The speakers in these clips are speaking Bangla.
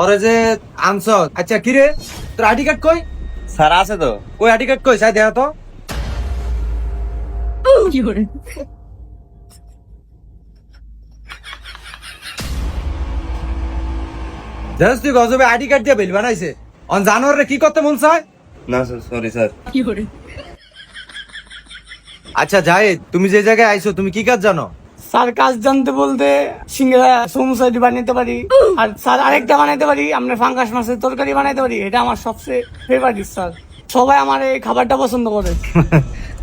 ওরে যে আনছ, আচ্ছা কি রে তোর আইডি কার্ড কই? স্যার আছে তো। কই আইডি কার্ড কই? চাই দেখা তো। জানিস তুই গজবে আইডি কার্ড দিয়ে বিল বানাইছে। অন জানোয়ারে কি করতে মন চায়? না স্যার, সরি স্যার। আচ্ছা জাহিদ, তুমি যে জায়গায় আইছো তুমি কি কাজ জানো? স্যার কাজ জানতে বলতে সিঙ্গারা সমোসা বানাইতে পারি, আর স্যার আরেকটা বানাইতে পারি, আমরা ফাঙ্গাস মাছের তরকারি বানাইতে পারি। এটা আমার সবচেয়ে ফেভারিট স্যার। সবাই আমার এই খাবারটা পছন্দ করে।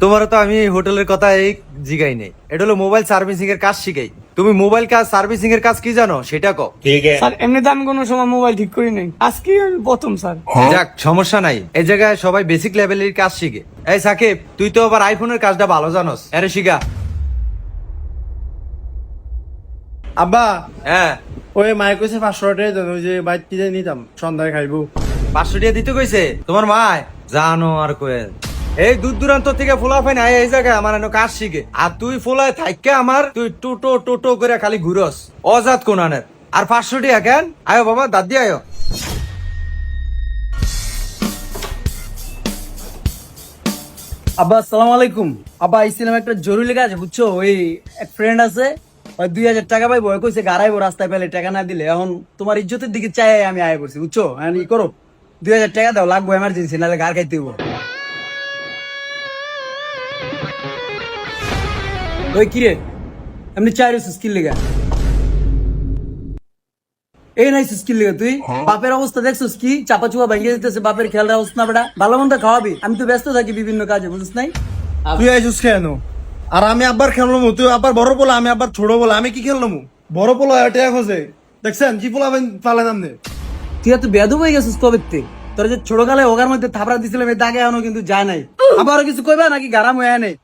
তোমারও তো আমি হোটেলের কথা এই জিগাই নেই, এটা হলো মোবাইল সার্ভিসিং এর কাজ শিখাই। তুমি মোবাইল কাজ সার্ভিসিং এর কাজ কি জানো সেটা কও। ঠিক আছে স্যার এমনিতে আমি কোনো সময় মোবাইল ঠিক করি নাই, আজকে আমি প্রথম স্যার। যাক সমস্যা নাই, এই জায়গায় সবাই বেসিক লেভেলের কাজ শিখে। এই সাকিব, তুই তো আবার আইফোনের কাজটা ভালো জানোস, আরে শিখা। আব্বা হ্যাঁ, ওই মায়ের কইছে 500 টাকা দেন, ওই যে বাইক কিনে নিতাম সন্ধ্যায় খাইবো। 500 টাকা দিতে কইছে তোমার মায়? জানো আর কয়ে এই দূর দূরান্ত থেকে ফোলাফাই না এই জায়গায় আমার এনে কাজ শিখে, আর তুই ফোলায় থাইকে আমার তুই টোটো টোটো করে খালি ঘুরস অজাত কোনানের। আর 500 টাকা কেন? আয়ো বাবা দাদি আয়ো। আব্বা আসসালামু আলাইকুম। আব্বা আইছিলাম একটা জরুরি কাজ, বুঝছো? ওই এক ফ্রেন্ড আছে, ওই 2000 টাকা পাইবো, ওই কইছে গাড়াইবো রাস্তায় পেলে টাকা না দিলে। এখন তোমার ইজ্জতের দিকে চাই আমি আয় করছি, বুঝছো? এখন ই করো, 2000 টাকা দাও, লাগবো এমার্জেন্সি, নাহলে গাড় খাইতে হইব। ওই কিরে এমনি চাই রয়েছিস কি লেগা? এই নাই স্কিল লেগে তুই বাপের অবস্থা দেখছিস কি? চাপা চুপা ভেঙে দিতেছে, বাপের খেয়াল রাখছ না বেটা। ভালো মন্দ খাওয়াবি, আমি তো ব্যস্ত থাকি বিভিন্ন কাজে, বুঝিস নাই? তুই আইসুস কেন? আর আমি আব্বার খেললাম, তুই আব্বার বড় পোলা, আমি আব্বার ছোট পোলা, আমি কি খেললাম? বড় পোলা টাকা খোঁজে, দেখছেন কি পোলা পালে নামনে। তুই এত বেদব হয়ে গেছিস কবে থেকে? তোর যে ছোট কালে ওগার মধ্যে থাপড়া দিছিলাম, এই দাগে এখনো কিন্তু যায় নাই। আবার কিছু কইবা নাকি গারাম হয়ে নেই?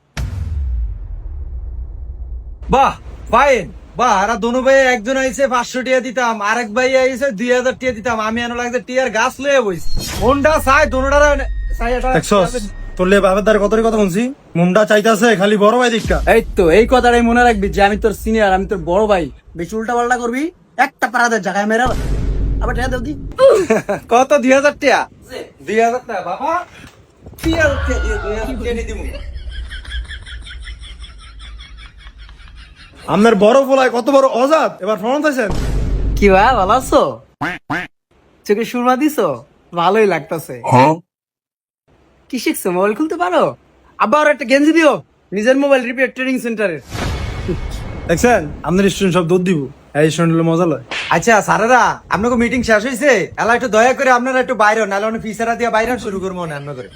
বাহ ফাইন, বাহ। আর দোনো ভাই একজন আইছে 500 টাকা দিতাম, আরেক ভাই আইছে 2000 টাকা দিতাম, আমি এনে লাগছে টিয়ার গাছ লয়ে বইছি। কোনটা চাই দোনোটার দেখছস তোর লে বাবার দ্বারা কতরি কথা শুনছি, মুন্ডা চাইতাছে খালি বড় ভাই দিকটা। এই তো এই কথাটাই মনে রাখবি যে আমি তোর সিনিয়র, আমি তোর বড় ভাই। বেশি উল্টা পাল্টা করবি একটা পাড়াদের জায়গায় মেরা আবার টাকা দেও দি। কত? 2000 টাকা? 2000 টাকা বাবা, 2000 টাকা দিয়ে 2000 টাকা দিমু। আপনার বড় পোলায় কত বড় অজাত, এবার ফোন চাইছেন। কি ভাই ভালো আছো? চোখে সুরমা দিছো, ভালোই লাগতেছে। কি শিখছো? মোবাইল খুলতে পারো? আবার একটা গেঞ্জি দিও, নিজের মোবাইল রিপেয়ার ট্রেনিং সেন্টারের। দেখছেন আপনার স্টুডেন্ট সব দৌড় দিব, এই স্টুডেন্ট মজা লয়। আচ্ছা স্যারেরা, আপনাকে মিটিং শেষ হয়েছে, এলা একটু দয়া করে আপনারা একটু বাইরে, নাহলে অনেক ফিসারা দিয়ে বাইরে শুরু করবো অন্য করে।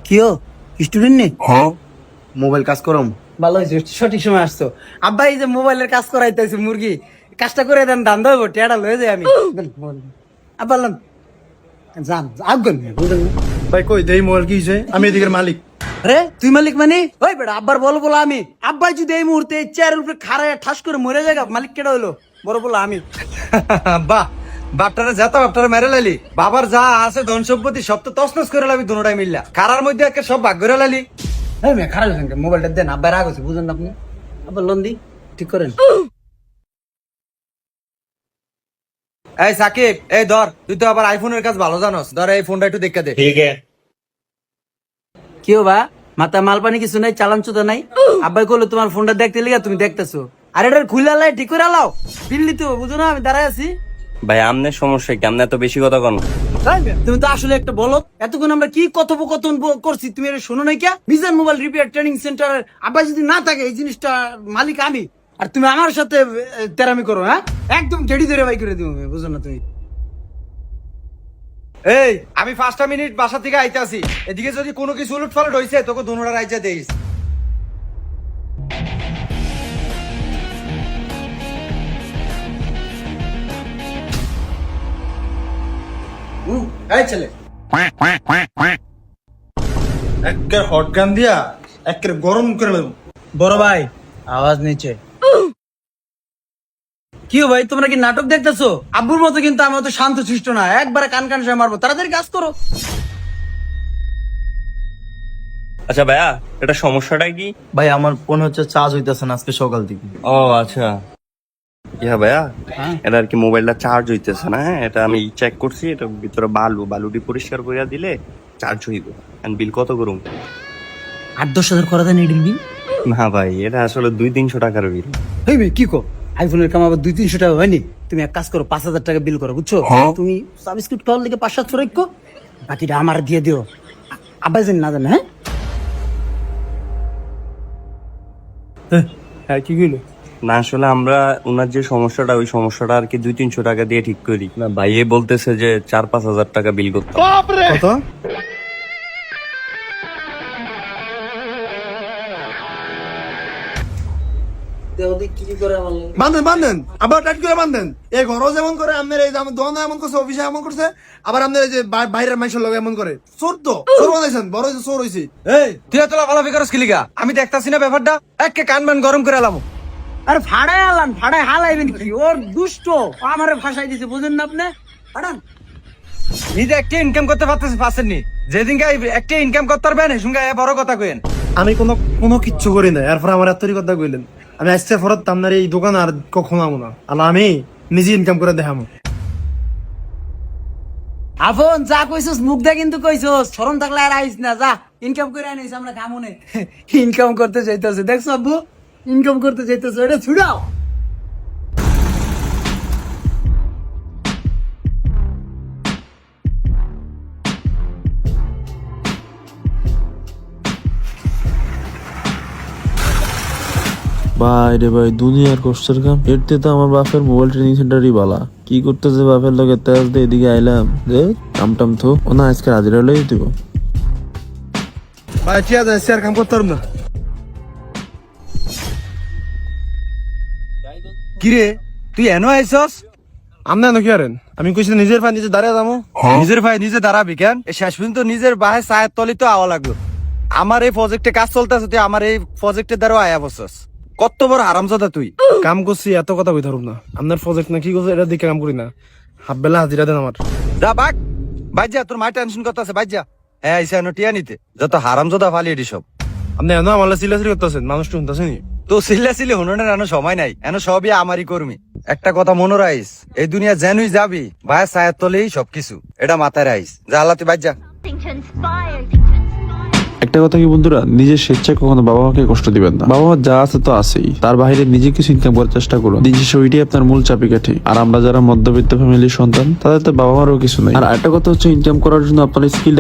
কিও স্টুডেন্ট নেই? মোবাইল কাজ করম। ভালো হয়েছে, সঠিক সময় আসছো। আব্বা এই যে মোবাইলের কাজ করাইতেছে, মুরগি কাজটা করে দেন, দান দেবো, টেয়াটা লয়ে যাই আমি। আব্বা যান আগুন ভাই কই দেই মোবাইল কি হইছে, আমি এদিকের মালিক। রে তুই মালিক মানে? ওই বেটা আব্বার বলো বলো আমি। আব্বাই যদি এই মুহূর্তে এই চেয়ারের উপরে খাড়ায় ঠাস করে মরে যায়, মালিক কেটা হইলো? বড় বলো আমি। বাহ, বাপটারা যাতা বাপটারা মেরে লালি, বাবার যা আছে ধন সম্পত্তি সব তো তছনছ করে লাবি দুটাই মিললা, কারার মধ্যে একটা সব ভাগ করে লালি। হ্যাঁ মেয়ে খারাপ হয়েছেন, মোবাইলটা দেন, আব্বার রাগ হয়েছে, বুঝেন না আপনি? আব্বার লোন দি, ঠিক করেন। এই সাকিব, এই ধর, তুই তো আবার আইফোনের কাজ ভালো জানোস, ধর এই ফোনটা একটু দেখে দে। ঠিক আছে কি বা মাথা মালপানি কিছু নাই, চালান চুদা নাই? আব্বাই করলো তোমার ফোনটা দেখতে লিগা, তুমি দেখতেছো। আর এটা খুলে আলাই ঠিক করে আলাও, দিল্লি তো বুঝো না আমি দাঁড়ায় আছি। ভাই, আমনের সমস্যা কি? আমনে এত বেশি কথা কন। তুমি তো আসলে একটা বলো, এতক্ষণ আমরা কি কথোপকথন করছি তুমি এটা শোনো নাই? কে মিজান মোবাইল রিপেয়ার ট্রেনিং সেন্টারের আব্বা যদি না থাকে, এই জিনিসটা মালিক আমি, আর তুমি আমার সাথে তেরামি করো। হ্যাঁ একদম গেড়ি ধরে বাই করে দিবো, বুঝো না তুমি? এই আমি 5টা মিনিট বাসা থেকে আইতে আসি, এদিকে যদি কোনো কিছু উলট পালট হয়েছে তোকে দুনোটা রাইজা দেইস। এই ছেলে একের হট গান দিয়া একের গরম করে নেব। বড় ভাই আওয়াজ নিচে। কি ভাই তোমরা কি নাটক দেখতেছো? আব্বুর মতো কিন্তু আমি অত শান্ত শিষ্ট না, একবারে কান কান সে মারবো। তাড়াতাড়ি কাজ করো। আচ্ছা ভাইয়া, এটা সমস্যাটা কি? ভাই আমার ফোন হচ্ছে চার্জ হইতেছে না আজকে সকাল থেকে। ও আচ্ছা, ইয়া ভাইয়া হ্যাঁ। এটা আর কি মোবাইলটা চার্জ হইতেছে না, হ্যাঁ এটা আমি চেক করছি, এটা ভিতরে বালুটি পরিষ্কার করে দিলে চার্জ হইব। এন্ড বিল কত করুম? 8-10 হাজার করা দেন এডিল বিল। না ভাই, এটা আসলে 200-300 টাকার বিল। এই মেয়ে, কি কো আইফোনের কাম আবার 200-300 টাকা হয়নি? তুমি এক কাজ করো, 5,000 টাকা বিল করো, বুঝছো? তুমি সাবস্ক্রিপ্ট খাওয়ার লিগে 500-700 রাখো, বাকিটা আমার দিয়ে দিও। আব্বাই জানি না জানে, হ্যাঁ? হ্যাঁ কি কইলো? না আসলে আমরা ওনার যে সমস্যাটা, ওই সমস্যাটা আর কি 200-300 টাকা দিয়ে ঠিক করি না। ভাই এ বলতেছে যে 4-5 হাজার টাকা বিল করতে হবে। কত? কি করে আমার লাগে? বান্ধেন বান্ধেন, আবার টাইট করে বান্ধেন। এই ঘরও যেমন করে, আপনার এই যে আমার দোকানে এমন করছে, অফিসে এমন করছে, আবার আপনার এই যে বাইরের মানুষের লোক এমন করে। চোর তো, চোর বানাইছেন, বড় যে চোর হইছে। এই তুই এত লাফালাফি করস কি লিগা? আমি দেখতাছি না ব্যাপারটা, একে কান মান গরম করে এলাম। আরে ভাড়ায় আলান, ভাড়ায় হালাইবেন কি? ওর দুষ্ট, ও আমারে ফাঁসাই দিছে, বুঝেন না আপনি? হারান। নিজে একটা ইনকাম করতে পারছেননি, যেদিনকে একটা ইনকাম করতে পারবেন সঙ্গে বড় কথা কইেন। আমি কোনো কিচ্ছু করি না, এরপর আমার এত কথা কইলেন। আমি আসতে ফরত আপনার এই দোকান আর কখনো আমো না, আর আমি নিজে ইনকাম করে দেখামো। আফন যা কইছস মুখ দা কিন্তু কইছস, শরম থাকলে আর আইস না, যা ইনকাম করে আনিস, আমরা কামনে ইনকাম করতে চাইতেছে। দেখছো আব্বু, ইনকাম করতে চাইতেছে, এটা ছুড়াও। ভাই রে ভাই, দুনিয়ার কষ্টের কাম। এরতে তো আমার বাপের মোবাইল ট্রেনিং সেন্টারই বালা। কি করতেছে বাপের লগে তেজ দিয়ে এদিকে আইলাম যে কামটাম থো ও না, আজকে হাজিরা লই দিব। ভাই ঠিক আছে, আজকে আর কাম করতে পারব না। কিরে তুই এনো আইছস? আপনার নাকি আরেন, আমি কইছি নিজের ভাই নিজে দাঁড়িয়ে যাবো। নিজের ভাই নিজে দাঁড়াবি কেন? এই শেষ পর্যন্ত নিজের ভাই চায়ের তলি তো আওয়া লাগলো। আমার এই প্রজেক্টে কাজ চলতেছে, তুই আমার এই প্রজেক্টের দ্বারা আয়া বসছস। কত বড় হারামজাদা তুই! কাম করছি, এত কথা কই ধরুম না। আপনার প্রজেক্ট না কি করছে, এটা দিকে কাম করি না। হাফ বেলা হাজিরা দেন আমার। যা বাক, বাইজা, তোর মাই টেনশন করতেছে, বাইজা। হ্যাঁ আইসা এনো টিয়া নিতে, যত হারামজাদা ফালি এটি সব। আপনি এনে আমার চিল্লাচিল্লি করতেছেন, মানুষ শুনতেছে নি? তো সিল্লাসিল্লি হুননের এনো সময় নাই, এনো সবই আমারই কর্মী। একটা কথা মনে রাইস, এই দুনিয়া জেনুই যাবি, ভাই চায়ের তলেই সবকিছু, এটা মাথায় রাইস। যা আল্লাহ তুই বাইজা। একটা কথা কি বন্ধুরা, নিজের স্বেচ্ছায় কখনো বাবা মাকে কষ্ট দিবেন না। বাবা মা যা আছে তো আছেই, তার বাইরে নিজে কিছু ইনকাম করার চেষ্টা করুন। দিন শেষে ওইটাই আপনার মূল চাবিকাঠি। আর আমরা যারা মধ্যবিত্ত ফ্যামিলির সন্তান, তাদের তো বাবা মারও কিছু নাই। আর একটা কথা হচ্ছে, ইনকাম করার জন্য আপনার স্কিল